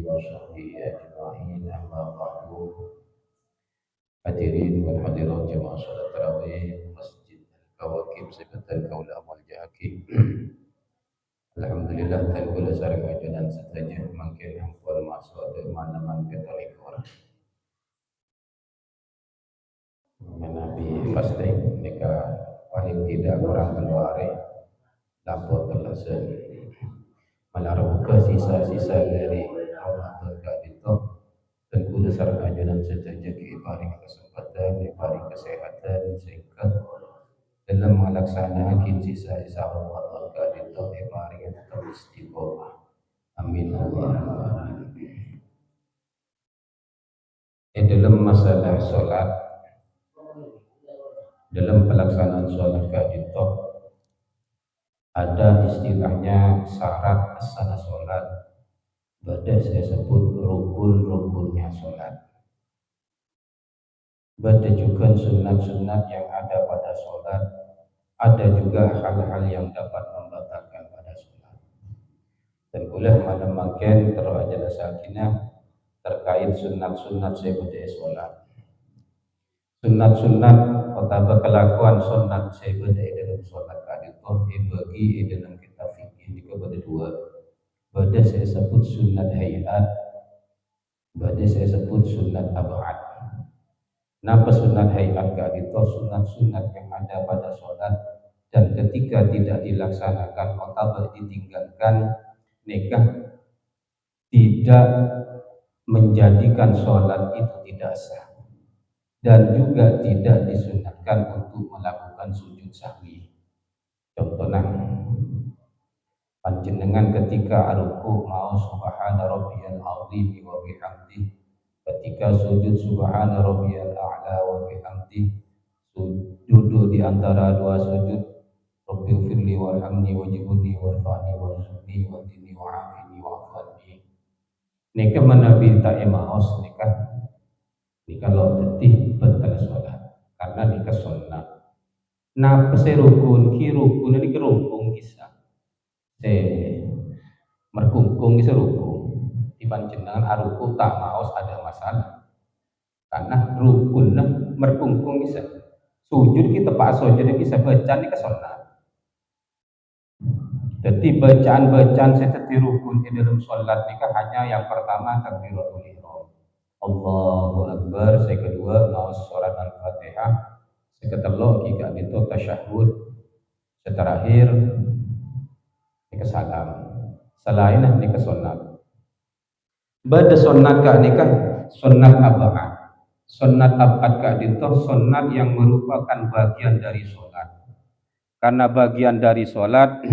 وصحبه أجمعين أما بعد hadirin wal hadirat jemaah salat tarawih Masjid Al-Kawakib Sebatan Kaula Amal Jaki. Alhamdulillah tan kula sareng ajunan setaja mangkin ampun masuk ke mana-mana kita likor. Menabi pasti mereka paling tidak kurang kedua hari lapor terlasen melarang ke sisa-sisa dari Ramadan itu dan kula sareng ajunan setaja ke paling kesempatan, paling kesehatan sehingga dalam melaksanakan sisa-sisa Ramadan itu paling tetap istiqomah. Amin Allahumma amin. Dalam masalah solat, dalam pelaksanaan solat itu ada istilahnya syarat sah solat. Bada saya sebut rukun-rukunnya solat. Bada juga sunat-sunat yang ada pada solat. Ada juga hal-hal yang dapat membatalkan pada solat. Dan boleh mana makin terajala sakinah terkait sunat-sunat sebagai solat. Sunat-sunat atau kelakuan sunat sebagai dalam solat itu dibagi dalam kitab fikih ini kepada dua. Pada saya sebut sunat hayat, pada saya sebut sunat abad. Napa sunat hayat itu sunat-sunat yang ada pada solat dan ketika tidak dilaksanakan atau ditinggalkan nikah tidak menjadikan sholat itu tidak sah dan juga tidak disunatkan untuk melakukan sujud sahwi. Contohnya panjenengan ketika ruku mau subhana rabbiyal azim wa bihamdi, ketika sujud subhana rabbiyal a'la wa bihamdi, duduk di antara dua sujud Rabbighfirli warhamni wajibni warfa'ni warzuqni wahdini wa'afini wa'afani. Nika menabi tak emaus nikah lo tetih betul sholat karena nikah sunnah. Nah peserukun kirukun ini kerukung kisah merkungkung kisah rukung dipanjenengan aruku tak maus ada masalah karena rukun merkungkung kisah sujud kita pak sujud bisa baca nikah sunnah. Jadi bacaan-bacaan seperti rukun di dalam sholat nikah hanya yang pertama takbiratul ihram, Allahu Akbar, yang kedua maus surat Al-Fatihah, yang ketiga jika itu tasyahud, terakhir nikah salam. Selain nikah sunat. Pada sunat kah nikah sunat abad. Sunat abad kah itu sunat yang merupakan bagian dari sholat. Karena bagian dari sholat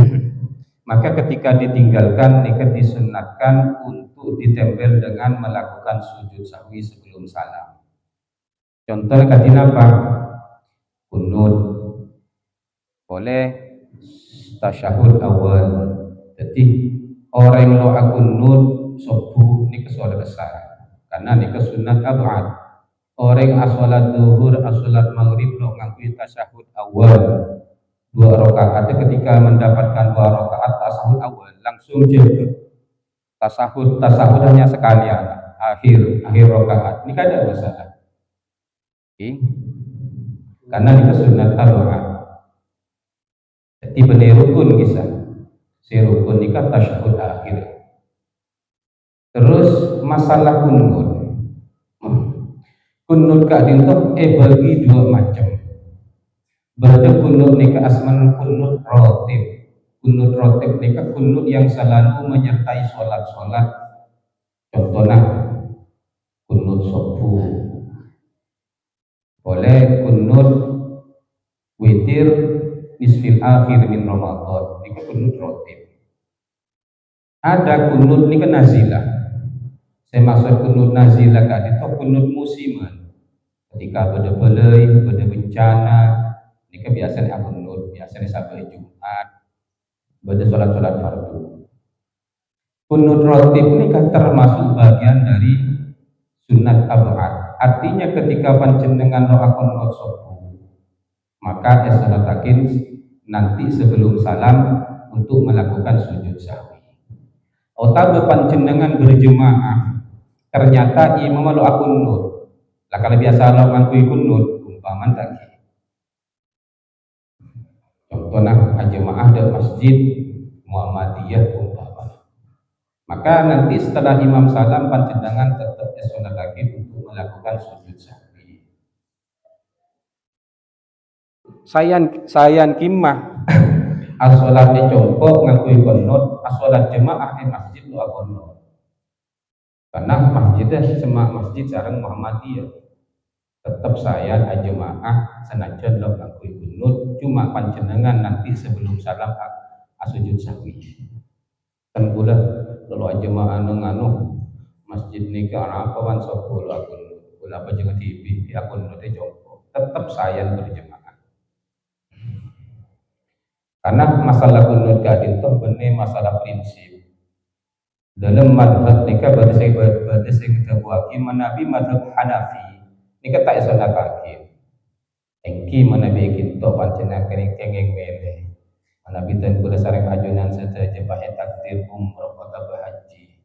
maka ketika ditinggalkan nikah disunatkan untuk ditempel dengan melakukan sujud sahwi sebelum salam. Contohnya katina apa? Kunut boleh tasyahud awal. Jadi orang yang doa kunut subuh nikah sholat besar karena nikah sunat abad. Orang asolat duhur asolat maghrib lo ngakui tasyahud awal 2 rakaat ketika mendapatkan 2 rakaat tasahud awal langsung jadi tasahud hanya sekalian akhir rakaat ini kan ada masalah karena ini sunat abad. Jadi benar rukun kisah si rukun ini kan tasahud akhir. Terus masalah kunut kak dintoh bagi 2 macam. Berada kunut nikah asman kunut rotib. Kunut rotib nikah kunut yang selalu menyertai sholat-sholat. Contohnya kunut subuh. Boleh kunut witir nisfil akhir min Ramadan. Nikah kunut rotib. Ada kunut nikah nazilah. Saya maksud kunut nazilah kan itu kunut musiman. Ketika ada belai, ada bencana. Ini biasanya kunut, biasanya sampai Jumat, pada sholat-sholat fardu. Kunut rotib ini kan termasuk bagian dari sunat abad. Artinya ketika panjenengan doa kunut subuh, maka sunatakin nanti sebelum salam untuk melakukan sujud sahwi. Otabe panjenengan berjemaah ternyata imam lo akun nur. Lah kalau biasa lo ngakui kunut umpaman tadi. Contohnya jemaah dari masjid Muhammadiyah umpamanya. Maka nanti setelah imam salam panjenengan tetap sunat lagi untuk melakukan sujud sahwi. Sayan kimah as-sholat jongkok ngakui kunut, as-sholat jemaah masjid lo kunut. Karena masjidnya semak masjid sareng Muhammadiyah. Tetap saya jemaah senajan lo ngakui kunut, cuma panjenengan nanti sebelum salam sujud sahwi. Kan pula kalau jemaah nganu masjid nikah apa wan sokul akun pula apa jangan TV akun nanti jongkok. Tetap saya berjemaah. Karena masalah kunut gadin itu benar masalah prinsip. Dalam madhab nikah berarti saya kita buaki menabi madhab Hanafi nikah tak sunat kaki. Engki menabi kita pancengan kengeng mele. Menabi dan kula sareng ajunan sedaja pakai takdir umroh kota berhaji.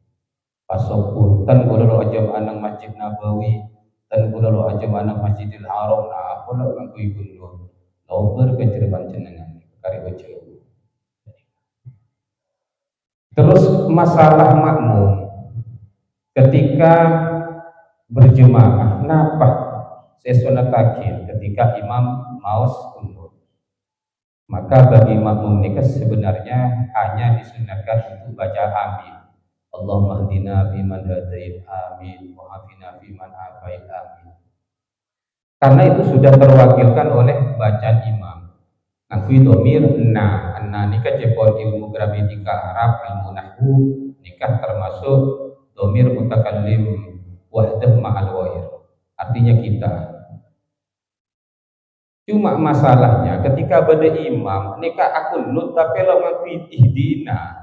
Pasokutan kula lo aja anang Masjid Nabawi dan kula lo aja anang Masjidil Haram. Nah, kula ngakui gunung. Lober kecer pancenengan kari ojo. Terus masalah makmum ketika berjemaah, kenapa sesunat takhir ketika imam maus kunut? Maka bagi makmum nikah sebenarnya hanya disunatkan untuk baca amin. Allahumma hdina fiman hadait amin wa afina fiman afait amin. Karena itu sudah terwakilkan oleh bacaan imam. Ngakui domir na nikah cepon ilmu gramatika Arab, ilmu nahwu nikah termasuk domir mutakallim wahdah ma'al wair. Artinya kita. Cuma masalahnya ketika pada imam nikah akun nut tapi lo ngakui ihdina.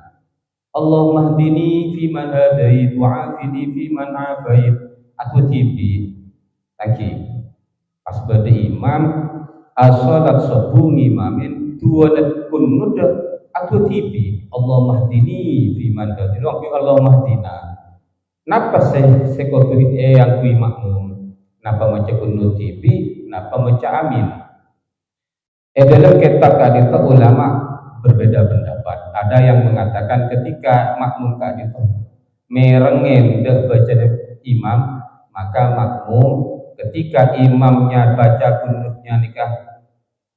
Allahumma hdini fi man hadait wa afini fi man afait. Atau tibi lagi pas pada imam as-salat subuh imamin dua dan kunut atau tibi Allahumma hdini fi man hadait wa Allahumma hdina. Napa saya sekoturi yang kui makmum? Napa maca kunut tibi? Napa maca amin? Dalam kitab kadita ulama berbeda pendapat. Ada yang mengatakan ketika makmum kadita merengen dak baca imam, maka makmum ketika imamnya baca kunutnya nikah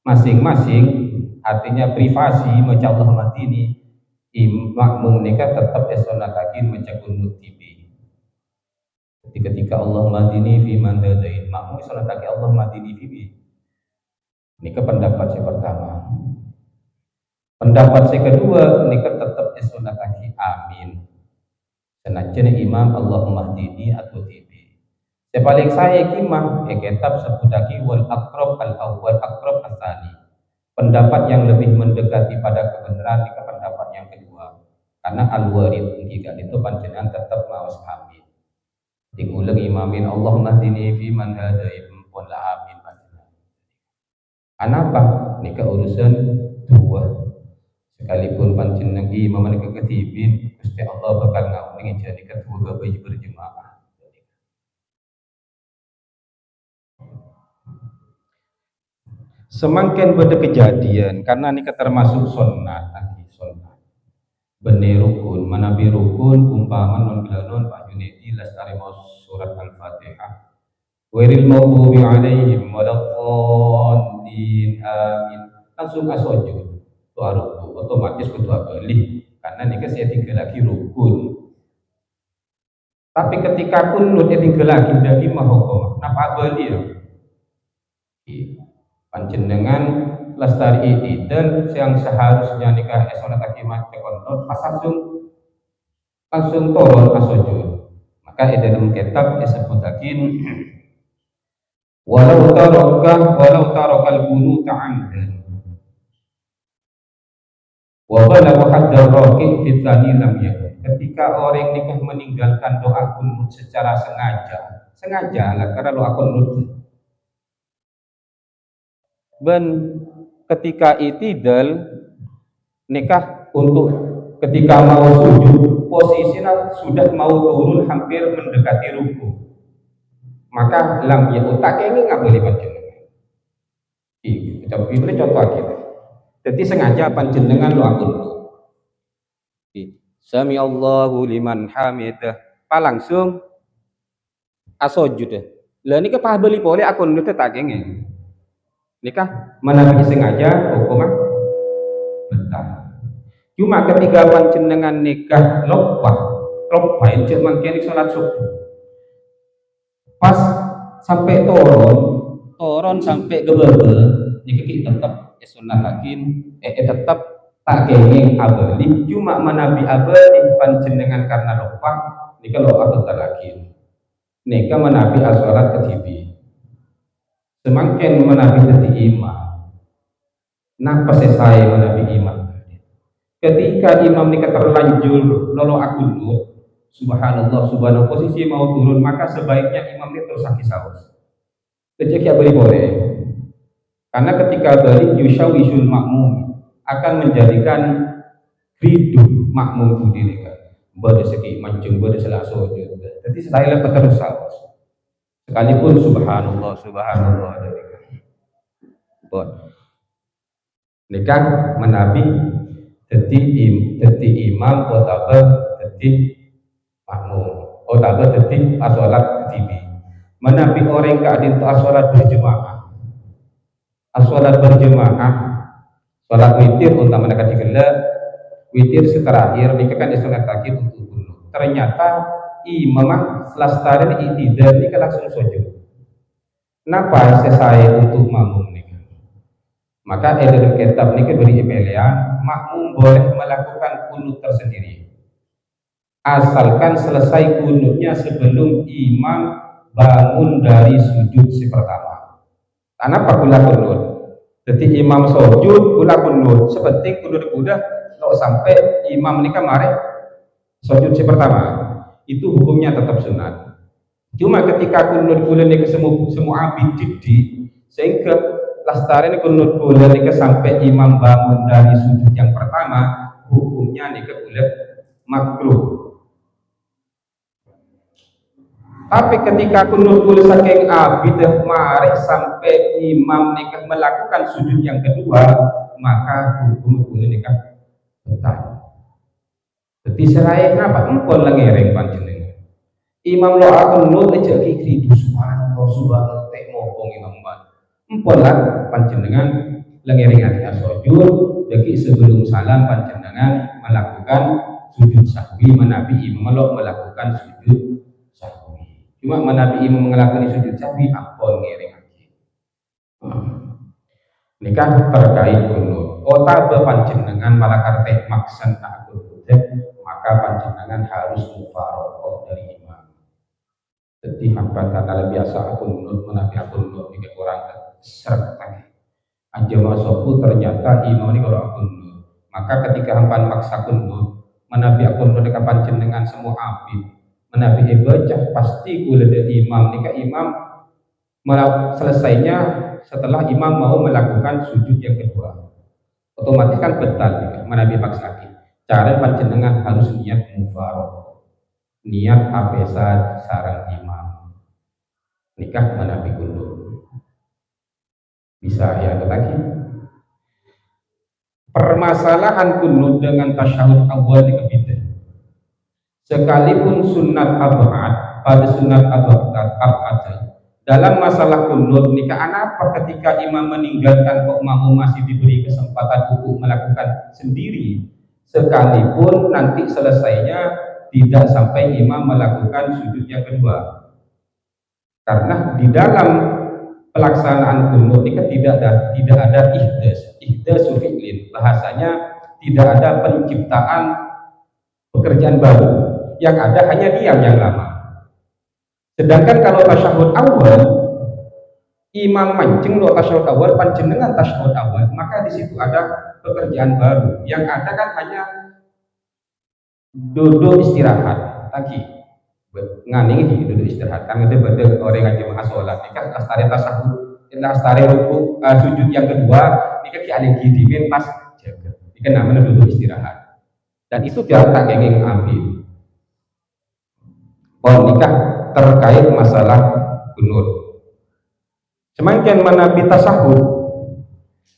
masing-masing, artinya privasi maca Allahumma hdini, makmum nikah tetap sunatakin maca kunut tibi. Ketika Allahumma hdini fi man hadait, makmum sunatakin Allahumma hdini fi. Ini ke pendapat yang pertama. Pendapat yang kedua, ini tetap sunat lagi amin. Senajan imam Allahumma hdini atau tibi. Sepaling saya kimah kitab sebutaki wal aqrab al awwal aqrab asani. Pendapat yang lebih mendekati pada kebenaran ini pendapat yang kedua. Karena al-warid jika itu panjenengan tetap mawas amin. Diulang imamin Allahumma hdini fi man hadait pun la amin. Kenapa? Nikah urusan dua. Sekalipun panjenengan imam nikah ketibin, Gusti Allah bakal ngawuni jadi kedua bayi berjemaah. Semakin pada kejadian karena nikah termasuk sunnah lagi sunnah. Benih rukun, manabi rukun umpaman non bilanon Pak Junedi lestari mau surat Al-Fatihah. Wairil maghdubi alaihim waladdallin amin. Langsung asojud doa ruku otomatis kedua balik karena nikah saya tinggal lagi rukun. Tapi ketika kunut tinggal lagi dari mahokom napa balik ya? Panjenengan lestari dan yang seharusnya nikah sholat akimat kekontrol pas langsung turun asojud. Maka dalam kitab disebutakin walau tarakal qunut 'amdan wa balagha haddar raqi fi tsani lam yakun. Ketika orang nikah meninggalkan doa kunut secara sengaja lah karena doa kunut ben ketika itidal nikah untuk ketika mau sujud posisinya sudah mau turun hampir mendekati ruku, maka lam ya otak ini nggak boleh panjenengan. Ini contoh kita. Jadi sengaja panjenengan lo akun. Sami Allahu liman hamidah. Langsung asojud deh. Lah ini kepah beli boleh akun itu tak kengeng. Nikah menabi sengaja hukumah betul. Cuma ketika panjenengan nikah lopah yang cuma kini sholat subuh. Pas sampai turun sampai ke bawah, nikah tetap sunat lagi, tetap tak kenging abadi. Cuma menabi abadi panjenengan karena lopah, nikah lopah betul lagi. Nikah menabi asolat ketibi. Semakin menabi jadi imam. Napa saya menabi imam? Ketika imam nikah terlanjur lolo akun subhanallah posisi mau turun, maka sebaiknya imam ini terus sakit saus. Ketika boleh. Karena ketika balik yushawisul makmum akan menjadikan hidup makmum itu diri kan. Pada segi mancung pada salah sujud. Jadi saya lepas terus saus. Sekalipun subhanallah dari nikah menabi jadi imam otaba jadi makmum otaba jadi asolat ketibi menabi orang keadaan itu asolat berjemaah sholat witir utama mereka digelar witir seterakhir nikah kan sholat takir untuk dulu ternyata imam selastarin itidar nikah langsung sujud. Kenapa saya untuk makmum nikah? Maka dalam kitab nikah beri pilihan makmum boleh melakukan kunut tersendiri asalkan selesai kunutnya sebelum imam bangun dari sujud si pertama. Kenapa kula kunut? Jadi imam sujud kula kunut seperti kunut kuda kalau sampai imam nikah mari sujud si pertama itu hukumnya tetap sunat. Cuma ketika kunut kula nikah semua abid jiddi sehingga lastarin kunut kula nikah sampai imam bangun dari sujud yang pertama hukumnya nikah kula makruh. Tapi ketika kunut kula saking abid mari sampai imam nikah melakukan sujud yang kedua maka hukum kula nikah batal. Jadi seraya kenapa empon langereng panjenengan imam lo aku nut aja kiki subhanallah tek ngomong imam empon lah panjenengan lengering hati sujud jadi sebelum salam panjenengan melakukan sujud sahwi menabi imam lo melakukan sujud sahwi cuma menabi imam melakukan sujud sahwi empon ngering hati nikah terkait kunut otak panjenengan malakar tek maksan tak maka panjenengan harus mufarokoh dari imam. Jadi hambat kata biasa aku nurut menabi aku nurut ini kurang serta aja masukku ternyata imam ini kalau aku nurut maka ketika hampan maksa aku nurut menabi aku nurut dengan panjenengan semua abid menabi baca pasti kulit imam nika imam selesainya setelah imam mau melakukan sujud yang kedua otomatis kan betal menabi maksa cara panjenengan harus niat mufarokoh niat abesat sarang imam nikah menabi kundur bisa ya lagi permasalahan kunut dengan tasyahud awal di kebidah sekalipun sunat abad pada sunat abad dalam masalah kunut nikah apa ketika imam meninggalkan kok makmum masih diberi kesempatan untuk melakukan sendiri sekalipun nanti selesainya tidak sampai imam melakukan sujud yang kedua karena di dalam pelaksanaan kunut itu tidak ada ihdas fi'lin bahasanya tidak ada penciptaan pekerjaan baru yang ada hanya diam yang lama sedangkan kalau tasyahud awal imam mancing lo tasyahud awal panjenengan tasyahud awal maka di situ ada pekerjaan baru yang ada kan hanya duduk istirahat lagi nganing duduk istirahat kan itu betul orang ngaji mahas sholat nikah astari tasahud astari ruku sujud yang kedua nikah ki alih dimin pas jaga nikah namanya duduk istirahat dan itu tidak tak kenging ambil Oh nikah terkait masalah kunut. Semakin menabi tasahud,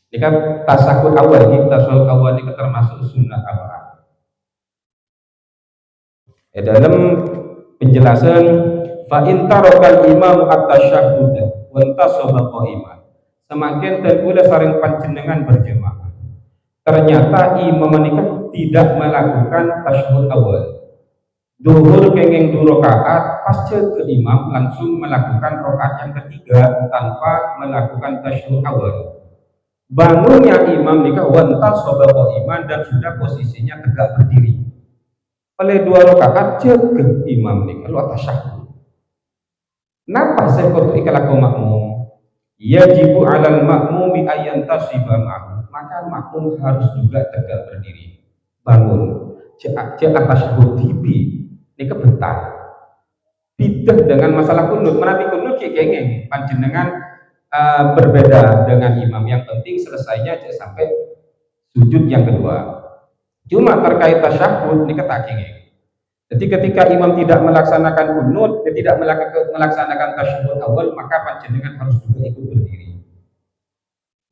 nikah tasahud awal ini termasuk sunnah apa? Dalam penjelasan fa in tarakal imam at-tasyahhud wa intasaba qa'iman. Semakin terkula saring panjenengan berjemaah. Ternyata imam menikah tidak melakukan tasyahud awal. Duhur kenging 2 rakaat pasca ke imam langsung melakukan rakaat yang ketiga tanpa melakukan tasyahud awal. Bangunnya imam nikah wa intasaba qa'iman dan sudah posisinya tegak berdiri. Oleh 2 rakaat ke imam nikah lu tasyahud. Napa sekot ikalaku makmum? Yajibu 'alal makmumi ayyan tasiba ma'mum. Maka makmum harus juga tegak berdiri. Bangun. Cek tasyahud tibi. Ini kebetal. Bidah dengan masalah kunut. Menabi kunut kengeng panjenengan berbeda dengan imam. Yang penting selesainya cek sampai sujud yang kedua. Cuma terkait tasyahud ini ketak kengeng. Jadi ketika imam tidak melaksanakan kunut, tidak melaksanakan tasyahud awal, maka panjenengan harus juga ikut berdiri.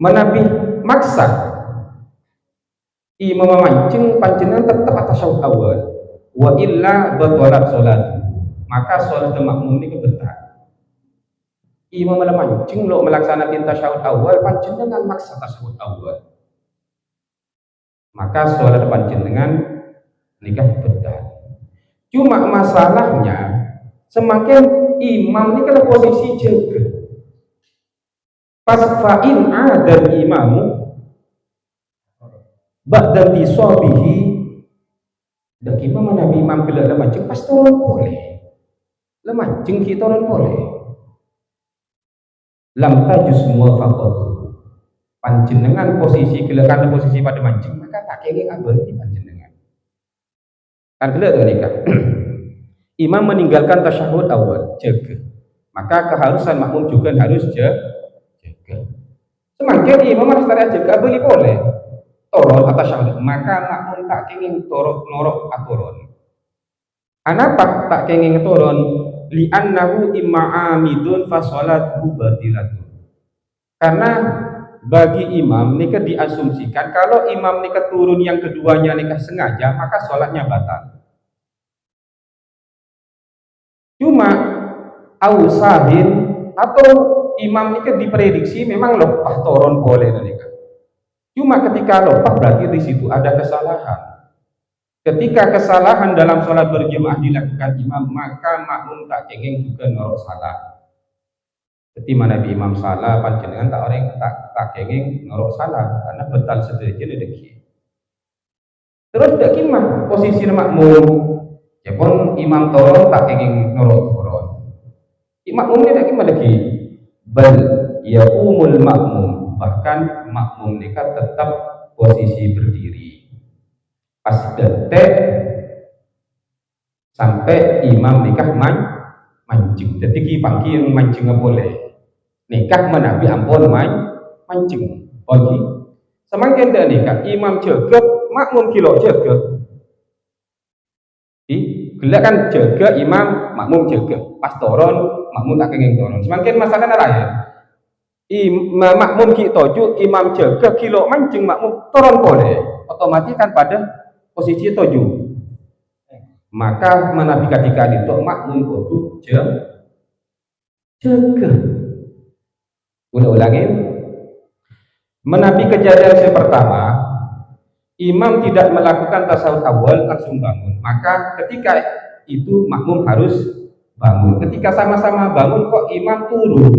Menabi maksa imam memancing panjenengan tetap atas tasyahud awal. Wa illa batalat salat. Maka salat makmum ini kebetal. Imam memancing lo melaksanakan tasyahud awal, panjenengan maksa tasyahud awal. Maka salat panjenengan nikah betal. Cuma masalahnya semakin imam ini kalau posisi jaga pas fa'in adal imamu ba'dan tisabihi dak imam nabi imam kelak lemancing pas turun boleh lemancing kita turun boleh lam tajus muwafaqat panjenengan posisi kelak kan posisi pada mancing maka tak kenging abadi panjenengan kan kelak tu nikah. Imam meninggalkan tasyahud awal, jaga. Maka keharusan makmum juga harus jaga. Semakin imam harus jaga boleh turun atas tasyahud, maka makmum tak kenging norok aturon. Anapa tak kenging turun? Li'annahu imma amidun fa sholatuhu batilatun. Karena bagi imam nikah diasumsikan kalau imam nikah turun yang keduanya nikah sengaja maka sholatnya batal. Cuma ausahin atau imam nikah diprediksi memang lepas turun boleh nikah. Cuma ketika lepas berarti di situ ada kesalahan. Ketika kesalahan dalam sholat berjemaah dilakukan imam maka makmum tak kenging juga norok salah. Jadi mana bi imam salah panjenengan tak orang tak kenging norok salah karena betal sederhana deki. Terus dak kimah posisi makmum. Ya pun imam turun tak kenging norok turun. Makmum ini tak kimah lagi. Bal ya umul makmum bahkan makmum nikah tetap posisi berdiri. Pas detek sampai imam nikah mancing. Jadi ki pangki yang mancing boleh. Nikah menabi ampun mancing. Pagi semakin dah nikah imam jaga makmum kilo jaga. Gelak kan jaga imam makmum jaga pas turun makmum tak kenging turun semakin masalah lain makmum ki toju imam jaga kilo mancing makmum turun boleh otomatis kan pada posisi toju maka menabi ketika itu makmum kudu jaga ulangin menabi kejadian yang pertama imam tidak melakukan tasawuf awal langsung bangun maka ketika itu makmum harus bangun ketika sama-sama bangun kok imam turun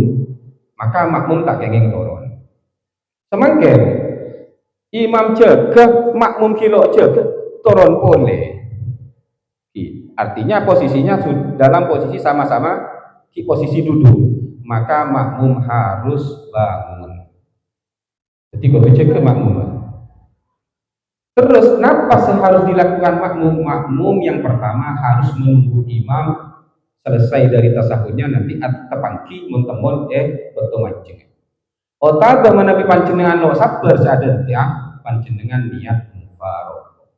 maka makmum tak kenging turun semakin imam jaga makmum kilo jaga turun boleh artinya posisinya dalam posisi sama-sama di posisi duduk maka makmum harus bangun jadi kalau jaga makmum. Terus kenapa harus dilakukan makmum? Makmum yang pertama harus menunggu imam selesai dari tasahudnya nanti tepangki mentemon betul mancing. Otak menabi panjenengan lo sabar seadat ya panjenengan niat mufarok.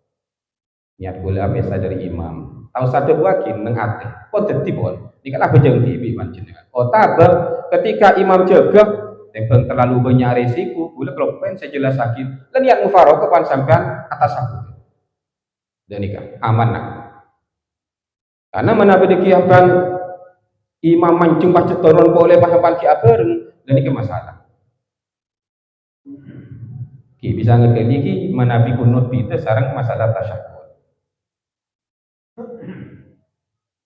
Niat gula biasa dari imam. tahu satu buakin neng ate kok dadi pon nikalah bejeng TV panjenengan tabah ketika imam jaga tembang terlalu banyak resiko boleh kalau pen saya jelasakin dan niat mufaroqah pan sampean atas aku dan nikah aman nah karena mana beda kiapan imam mancung pas cetoron boleh paham ki abareng dan nikah masalah ki bisa ngerti ki manabi kunut itu sarang masalah tasyahud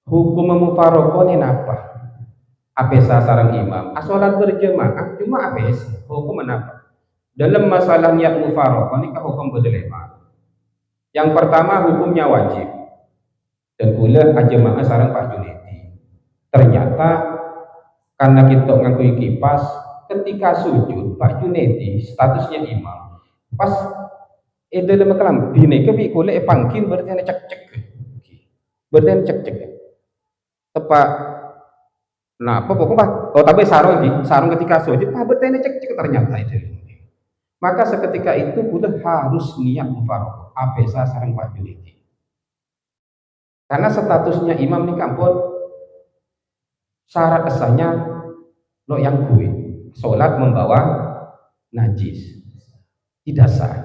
hukum mufaroqah ini apa apesa sarang imam asolat berjemaah cuma apes hukum apa dalam masalah niat mufaroqah ini hukum berdelema yang pertama hukumnya wajib dan kula jemaah sarang Pak Junedi ternyata karena kita ngakui kipas ketika sujud Pak Junedi statusnya imam pas dalam kelam bine ke bi kula pangkin berarti cek-cek berarti cek-cek tepat nah apa pokoknya tapi sarung ketika sujud pak berarti cek-cek ternyata itu maka seketika itu kula harus niat mufaroqah apesa sareng Pak Junedi karena statusnya imam ini kampun syarat kesannya lo yang gue sholat membawa najis tidak sah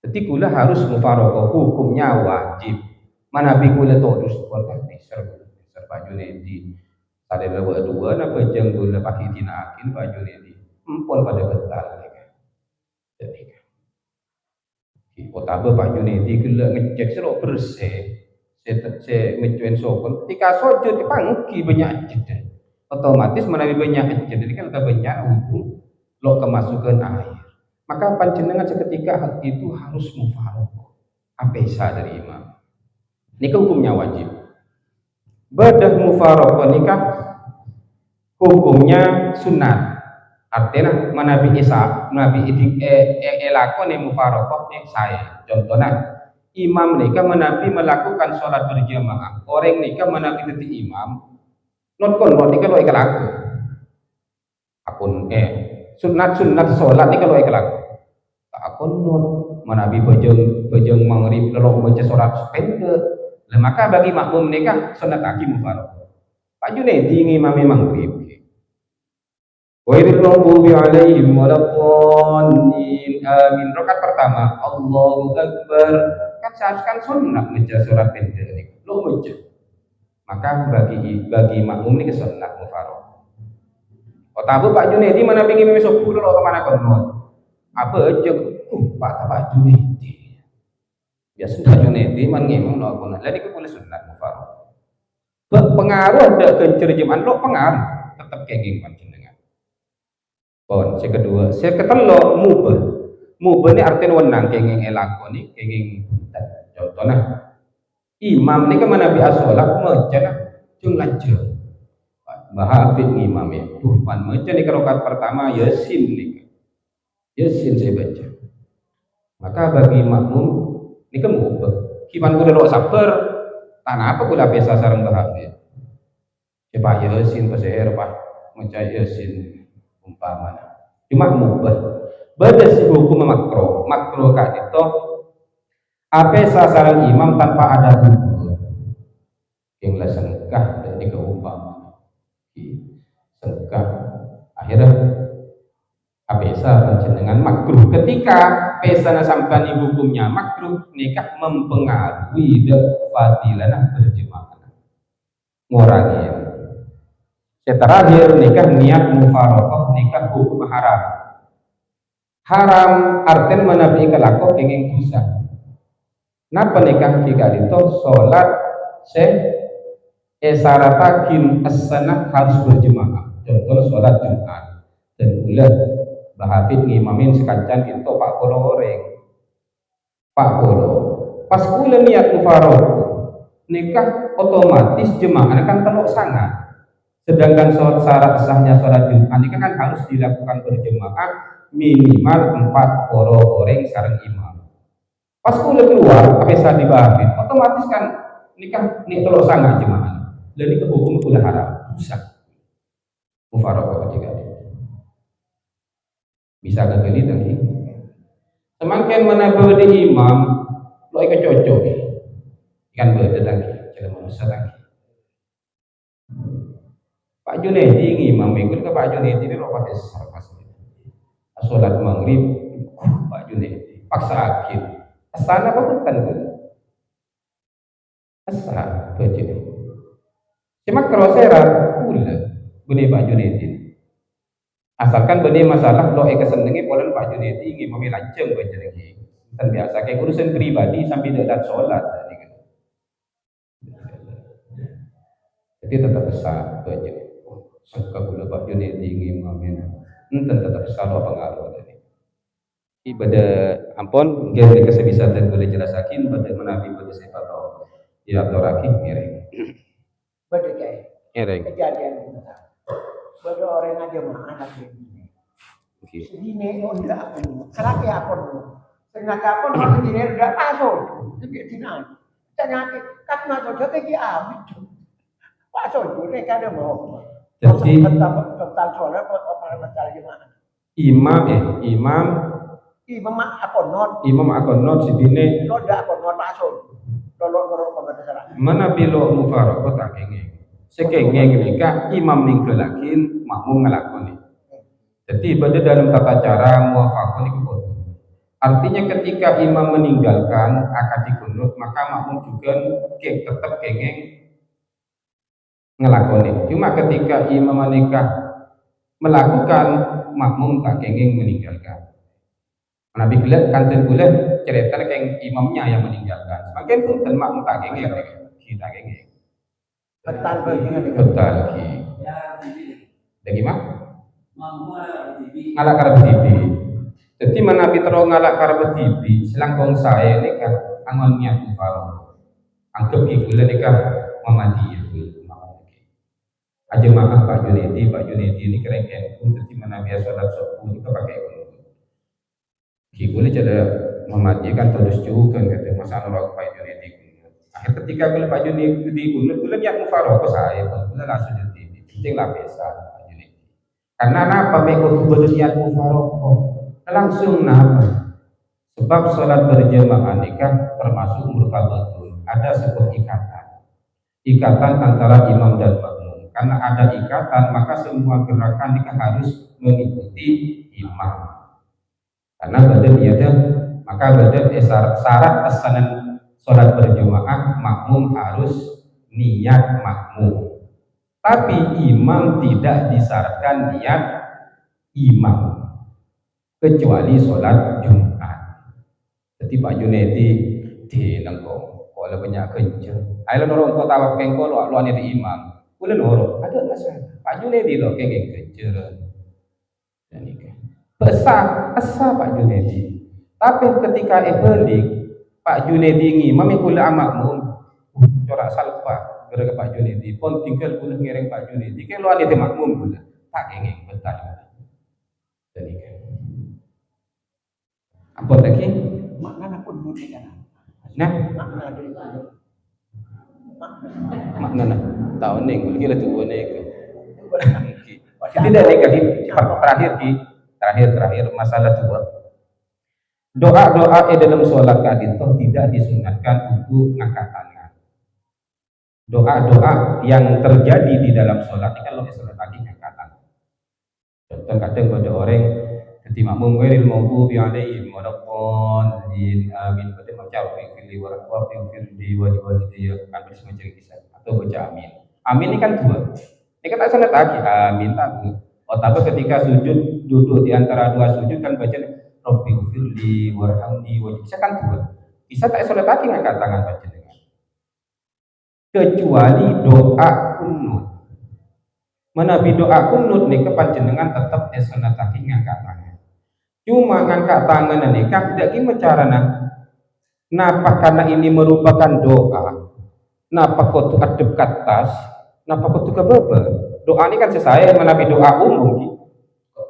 jadi kula harus mufaroqah hukumnya wajib mana bi kula terus Pak Junedi ada dua apa jeng kula pakai tinakin Pak Junedi empon pada getal jadi Otaba Pak Junedi kula ngecek serok bersih saya mencuan sokon ketika sujud dipangki banyak aja otomatis menawi banyak aja jadi kan banyak hukum lo kemasukan air maka panjenengan seketika hal itu harus mufaroqah apesa dari imam ini hukumnya wajib badah mufaroqah nikah hukumnya sunat artinya Nabi Isa Nabi elakon mufaroqah saya contohnya imam nikah menabi melakukan sholat berjamaah orang nikah menabi jadi imam non kon nikah lo ikhlas akun sunat sholat nikah lo ikhlas akun non menabi bejeng maghrib lo baca sholat pendek maka bagi makmum nikah sunat aki mufaroqah Pak Junedi ngimami maghrib Wairul maghdubi alaihim waladdallin amin rakaat pertama Allahu akbar kan seharusnya sunnah baca surat pendek lo baca maka bagi makmum ini sunnah mufaroqah tabu Pak Junedi mana pingin besok dulu lo kemana konot apa aja Pak Junedi biasa Pak Junedi man ngimam lo konot jadi aku boleh sunnah mufaroqah pengaruh ada kecerjaan lo pengaruh tetap kenging panjenengan saya kedua saya ketelo mubah ini artinya wenang kenging elakoni kenging contohnya imam ini kemana bi asolat macam cung lanjut bahafid imam ya pan macam ni rakaat pertama yasin saya baca maka bagi makmum ini kan mubah kipan kuda lo sabar tanah apa kuda biasa sarang bahafid coba yasin pasir pak macam yasin umpama cuma mubah beda si hukum makro kak itu apa sasaran imam tanpa ada hukum yang lah sengkah dari keumpama sengkah akhirnya apesa panjenengan makruh ketika pesana sampai hukumnya makruh nikah mempengaruhi fadilah berjemaah ngurangi terakhir nikah niat mufaroqah nikah hukum haram artinya menabi kelakon kenging dosa napa nikah jika itu sholat syaratakin as-sanah harus berjemaah contoh sholat Jumat dan bulan bahafid ngimamin sekancan itu Pak Polo orang Pak Polo pas bulan niat mufaroqah nikah otomatis jemaah kan telok sangat sedangkan syarat sahnya sholat Jumat ini kan harus dilakukan berjemaah minimal 4 orang sareng imam. Pas kulit keluar, apa bisa dibahas? Otomatis kan nikah nih telur sangat jemaah. Dan ini hukum kuda haram, bisa. Mufaroqah juga. Bisa kegeli tadi. Semakin menabuh di imam, lo ikut cocok. Kan beda lagi. jelema Ustaz lagi. Pak Junaidi ngimam ikut ke Pak Junaidi ini rokat esar pas sholat maghrib. Pak Junaidi paksa akhir asana apa bukan pun asa baca cuma kalau saya pula beli Pak Junaidi asalkan beli masalah lo kesenengi polen Pak Junaidi ngimam lanceng baca lagi dan biasa kayak urusan pribadi sampai dekat sholat jadi tetap besar baca suka pula Pak Junaidi ngimam tetap besar lo pengaruh tadi ibadah ampun gaya kesebisaan boleh jelasakin pada menabi pada sifat roh ya toraki mireng pada kayak kejadian pada orang aja mah anak ini segini udah aku selaki aku dulu sengaja aku mau begini udah masuk jadi tidak ternyata karena sudah kayak abis masuk dulu kada mau jadi tentang soalnya apa masalah gimana imam akonot sidine lo dak akonot masuk lo mana bilo mufaraqah tak kengeng sekengeng nikah imam ninggalakin makmum ngelakoni jadi pada dalam tata cara muwafaqah niku artinya ketika imam meninggalkan akad dikunut maka makmum juga tetap kengeng ngelakoni cuma ketika imam menikah melakukan makmum tak kengeng meninggalkan Nabi bilang kanten pula cerita kayak imamnya yang meninggalkan. Semakin pun dan makmum tak kengeng kita kengeng. Betul lagi. Dan gimana? Ngalak karab tibi. Jadi mana Nabi terus ngalak karab tibi. Selangkong saya ini kan angonnya bufalo. Anggap pula ni kan Muhammadiyah. Aja maaf Pak Junaidi ini keren kan. Jadi mana biasa sholat subuh ini pakai boleh cara mematikan terus juga kata masalah orang Pak Junaidi. Akhir ketika kalau Pak Junaidi bulan yang mufaraqah saya bulan langsung jadi penting lah biasa Pak Junaidi. Karena apa mereka kebetulan mufaraqah langsung nama sebab sholat berjamaah nikah termasuk murtabatun ada sebuah ikatan antara imam dan makmum. Karena ada ikatan maka semua gerakan nikah harus mengikuti imam. Karena badan ada maka badan syarat pesanan sholat berjamaah makmum harus niat makmum tapi imam tidak disyaratkan niat imam kecuali sholat Jumat. Jadi Pak Junaidi di nengko kalau banyak kerja ayo orang kota apa kengko lo ada di imam boleh orang ada masalah Pak Junaidi lo kengeng kerja dan ini besar Pak Junaidi. Tapi ketika balik Pak Junaidi ngimam kula makmum corak salpa gara Pak Junaidi pun tinggal kula ngiring Pak Junaidi kalau ada makmum kula tak ingin betul. Jadi apa lagi? Makna pun kan. Nah, makna tahun ning kira tu nek. Tidak negatif terakhir masalah doa dalam sholat itu tidak disunatkan untuk ngangkat tangan. Doa yang terjadi di dalam sholat ini kalau sholat lagi ngangkat tangan. Contoh kadang pada orang ketika makmum ghairil maghdubi alaihim waladdallin amin pada macam fili warahmatullahi wabarakatuh ambil semacam kisah atau baca amin ini kan dua ini kan tak sholat lagi amin tak. Tapi ketika sujud duduk di antara dua sujud kan baca Rabbi firli warhamni wa bisa kan dua. Bisa tak sholat lagi ngangkat tangan baca dengan. Kecuali doa kunut. Menabi doa kunut nih kepanjenengan tetap sholat lagi ngangkat tangan. Cuma ngangkat tangan nih kan tidak gimana caranya. Napa karena ini merupakan doa. Napa kau tuh adep katas. Napa kau tuh kebaba. Doa ini kan sesuai menabi doa umum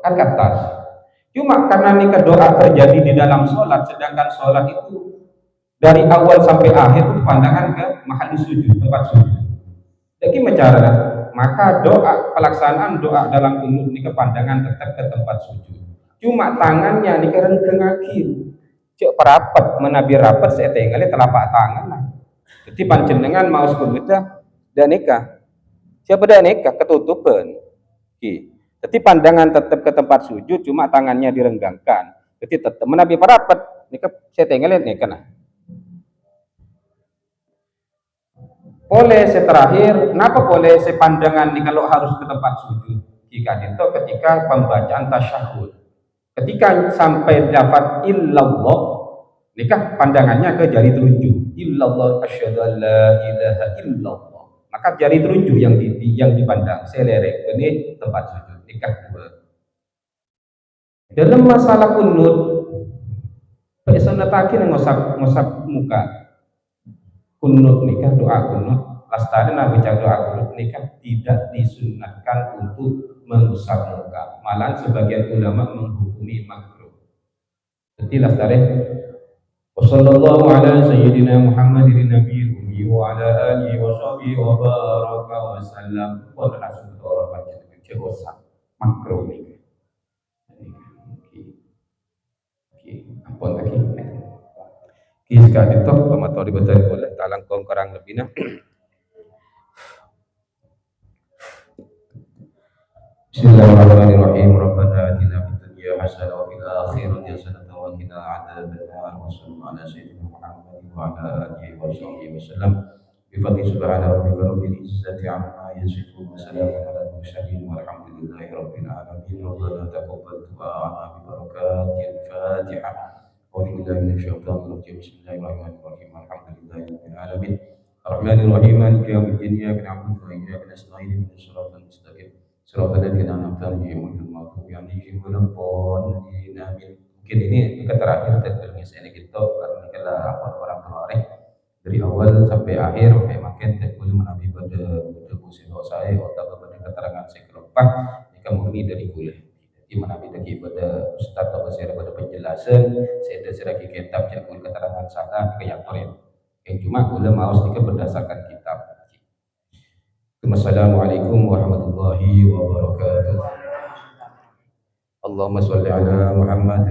kan atas. Cuma karena ini doa terjadi di dalam sholat, sedangkan sholat itu dari awal sampai akhir itu pandangan ke mahal sujud, tempat sujud. Jadi cara maka doa pelaksanaan doa dalam kunut ini kepandangan tetap ke tempat sujud. Cuma tangannya ini kerengkeng akhir. Cek perapat menabi rapat saya tinggalnya telapak tangan lah. Jadi panjenengan mau kunutnya dan nikah. Siapa dah nikah ketutupan. Jadi pandangan tetap ke tempat sujud, cuma tangannya direnggangkan. Jadi tetap menabi parapat nikah saya tinggalin nikah nah. Boleh terakhir, kenapa boleh sepandangan nih kalau harus ke tempat sujud? Jika itu ketika pembacaan tasyahud. Ketika sampai dapat illallah, nikah pandangannya ke jari telunjuk. Illallah asyhadu an la ilaha illallah. Maka jari telunjuk yang dipandang, selerek ini tempat sujud. Nikah dua. Dalam masalah kunut, pesunatakin ngosap muka. Kunut nikah doa kunut lastari nabi doa kunut nikah tidak disunatkan untuk mengusap muka, malah sebagian ulama menghukumi makruh. Jadi lastari wassallallahu ala sayyidina Muhammadin nabiyil ummi wa ala alihi wa sahbihi wa baraka wa sallam wa langsung orang baca dengan usap makruh ini. Ampun lagi. Jika itu pematori betul boleh talang kong kurang lebihnya. Bismillahirrahmanirrahim. Rabbana atina fid dunya hasanah wa fil akhirati hasanah wa qina adzabannar. Wa sallallahu ala sayyidina Muhammad wa ala alihi wa sahbihi wasallam. Bi fadli subhana rabbika rabbil izzati amma yasifun wa salamun ala mursalin walhamdulillahi rabbil alamin. Rabbana taqabbal du'ana bi barakatil Fatihah. أعوذ بالله من الشيطان الرجيم بسم الله الرحمن الرحيم الحمد لله رب العالمين الرحمن الرحيم مالك يوم الدين إياك نعبد وإياك نستعين اهدنا الصراط المستقيم صراط الذين أنعمت عليهم غير المغضوب عليهم ولا الضالين آمين. Mungkin ini terakhir tentang ini kita karena kita orang kemarin dari awal sampai akhir sampai makin boleh menabi pada buku saya atau pada keterangan saya kelopah jika murni dari kuliah. Di mana kita pada ustaz atau saya pada penjelasan saya terserah kitab jakul keterangan salah keyakinan yang cuma boleh mau sedikit berdasarkan kitab. Wassalamualaikum warahmatullahi wabarakatuh. Allahumma sholli ala Muhammad.